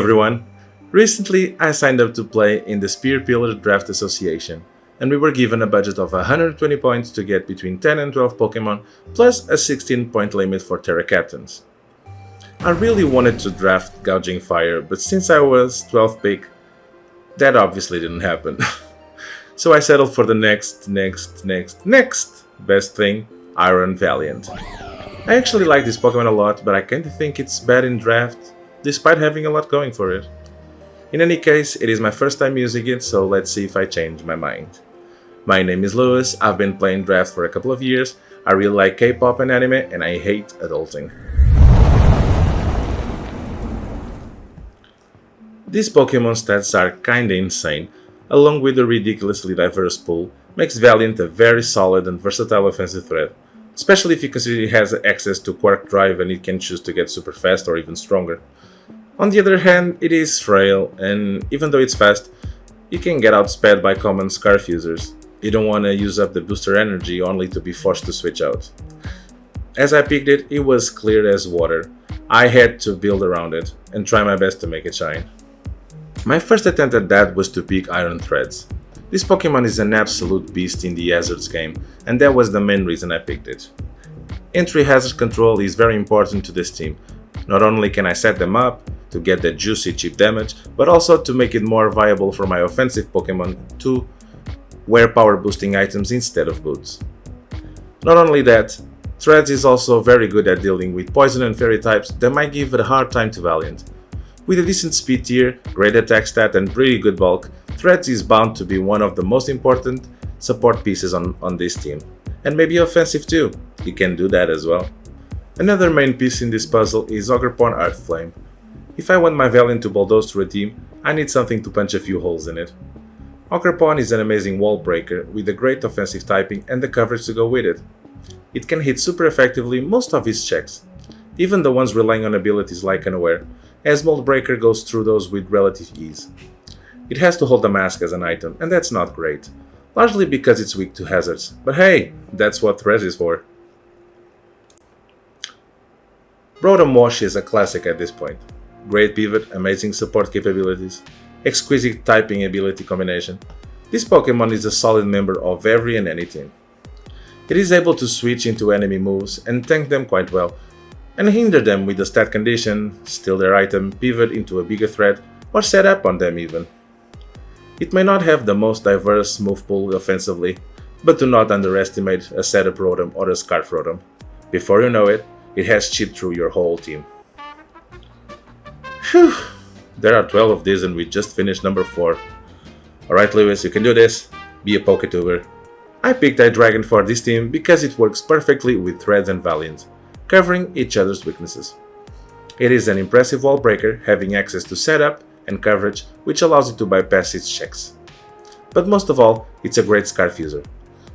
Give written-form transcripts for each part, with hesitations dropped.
everyone! Recently, I signed up to play in the Spear Pillar Draft Association, and we were given a budget of 120 points to get between 10 and 12 Pokemon, plus a 16-point limit for Tera Captains. I really wanted to draft Gouging Fire, but since I was 12th pick, that obviously didn't happen. So I settled for the next best thing, Iron Valiant. I actually like this Pokemon a lot, but I kinda think it's bad in draft, despite having a lot going for it. In any case, it is my first time using it, so let's see if I change my mind. My name is Lewis, I've been playing draft for a couple of years, I really like K-pop and anime, and I hate adulting. These Pokemon stats are kinda insane, along with a ridiculously diverse pool, makes Valiant a very solid and versatile offensive threat, especially if you consider it has access to Quark Drive and it can choose to get super fast or even stronger. On the other hand, it is frail, and even though it's fast, you can get outsped by common Scarf users. You don't want to use up the booster energy only to be forced to switch out. As I picked it, it was clear as water. I had to build around it, and try my best to make it shine. My first attempt at that was to pick Iron Threads. This Pokemon is an absolute beast in the hazards game, and that was the main reason I picked it. Entry hazard control is very important to this team. Not only can I set them up to get that juicy cheap damage, but also to make it more viable for my offensive Pokemon to wear power boosting items instead of boots. Not only that, Threads is also very good at dealing with poison and fairy types that might give it a hard time to Valiant. With a decent speed tier, great attack stat and pretty good bulk, Threads is bound to be one of the most important support pieces on this team. And maybe offensive too, you can do that as well. Another main piece in this puzzle is Ogerpon Earthflame. If I want my Valiant to bulldoze through a team, I need something to punch a few holes in it. Ogerpon is an amazing wall breaker with a great offensive typing and the coverage to go with it. It can hit super effectively most of its checks, even the ones relying on abilities like Unaware, as Mold Breaker goes through those with relative ease. It has to hold a mask as an item, and that's not great, largely because it's weak to hazards, but hey, that's what Threads is for. Rotom Wash is a classic at this point. Great pivot, amazing support capabilities, exquisite typing ability combination. This Pokemon is a solid member of every and any team. It is able to switch into enemy moves and tank them quite well, and hinder them with a stat condition, steal their item, pivot into a bigger threat, or set up on them even. It may not have the most diverse move pool offensively, but do not underestimate a setup Rotom or a Scarf Rotom. Before you know it, it has chipped through your whole team. Phew, there are 12 of these and we just finished number 4. Alright Lewis, you can do this, be a Poketuber. I picked Hydreigon for this team because it works perfectly with Threads and Valiant, covering each other's weaknesses. It is an impressive wall breaker, having access to setup and coverage, which allows it to bypass its checks. But most of all, it's a great Scarf user.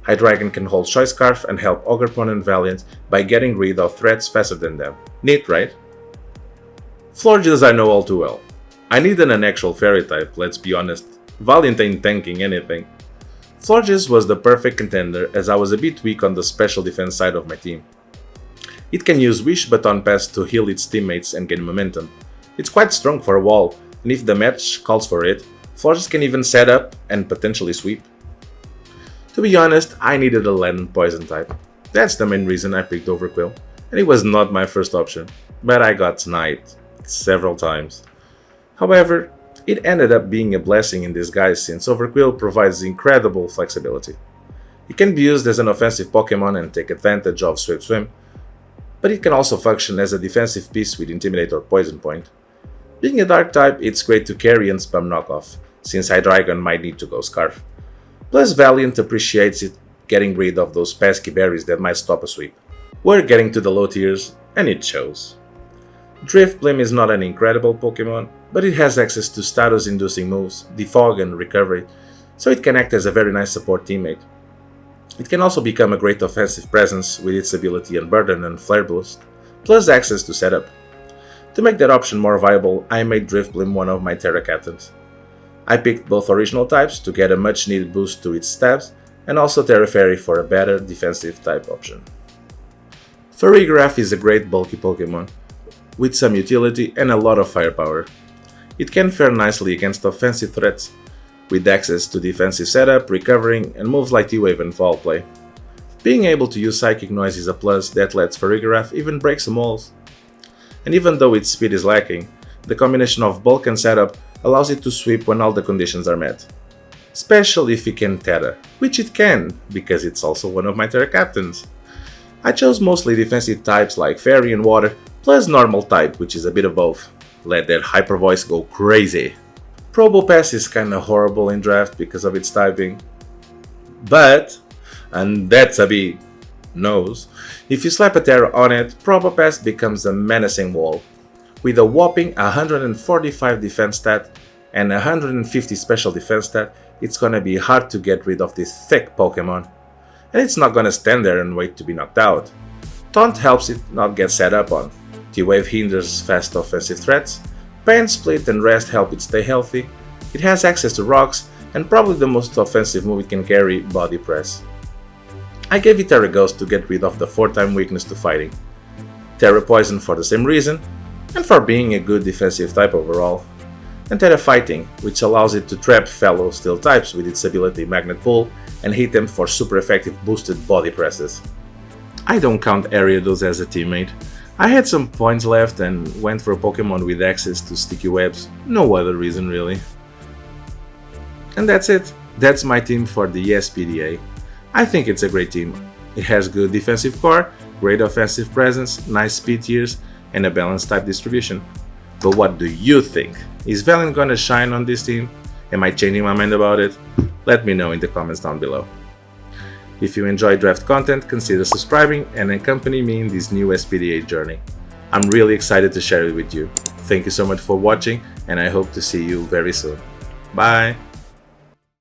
Hydreigon can hold Choice Scarf and help Ogerpon and Valiant by getting rid of threats faster than them. Neat, right? Florges I know all too well. I needed an actual fairy type, let's be honest. Valiant ain't tanking anything. Florges was the perfect contender as I was a bit weak on the special defense side of my team. It can use Wish Baton Pass to heal its teammates and gain momentum. It's quite strong for a wall, and if the match calls for it, Florges can even set up and potentially sweep. To be honest, I needed a land poison type. That's the main reason I picked Overqwil, and it was not my first option, but I got sniped several times. However, it ended up being a blessing in disguise since Overqwil provides incredible flexibility. It can be used as an offensive Pokemon and take advantage of Swift Swim, but it can also function as a defensive piece with Intimidate or Poison Point. Being a dark type, it's great to carry and spam knockoff, since Hydreigon might need to go Scarf. Plus Valiant appreciates it getting rid of those pesky berries that might stop a sweep. We're getting to the low tiers, and it shows. Drifblim is not an incredible Pokemon, but it has access to status-inducing moves, Defog and Recovery, so it can act as a very nice support teammate. It can also become a great offensive presence with its ability Unburden and Flare Boost, plus access to setup. To make that option more viable, I made Drifblim one of my Tera Captains. I picked both original types to get a much needed boost to its stabs, and also Tera Fairy for a better defensive type option. Farigiraf is a great bulky Pokemon, with some utility and a lot of firepower. It can fare nicely against offensive threats, with access to defensive setup, recovering, and moves like T-Wave and Foul Play. Being able to use Psychic Noise is a plus that lets Farigiraf even break some walls. And even though its speed is lacking, the combination of bulk and setup allows it to sweep when all the conditions are met. Especially if it can tera, which it can, because it's also one of my tera captains. I chose mostly defensive types like Fairy and Water, plus normal type, which is a bit of both. Let that hyper voice go crazy. Probopass is kinda horrible in draft because of its typing. But, and that's a big nose, if you slap a tera on it, Probopass becomes a menacing wall. With a whopping 145 defense stat and 150 special defense stat, it's gonna be hard to get rid of this thick Pokemon. And it's not gonna stand there and wait to be knocked out. Taunt helps it not get set up on. T-Wave hinders fast offensive threats. Pain, Split, and Rest help it stay healthy. It has access to rocks, and probably the most offensive move it can carry, Body Press. I gave it Tera Ghost to get rid of the 4-time weakness to fighting. Tera Poison for the same reason, and for being a good defensive type overall. And Tera Fighting, which allows it to trap fellow Steel types with its ability Magnet Pull and hit them for super effective boosted body presses. I don't count Ariados as a teammate. I had some points left and went for a Pokemon with access to sticky webs, no other reason really. And that's it. That's my team for the SPDA. I think it's a great team. It has good defensive core, great offensive presence, nice speed tiers, and a balanced type distribution. But what do you think? Is Valiant gonna shine on this team? Am I changing my mind about it? Let me know in the comments down below. If you enjoy draft content, consider subscribing and accompany me in this new SPDA journey. I'm really excited to share it with you. Thank you so much for watching, and I hope to see you very soon. Bye!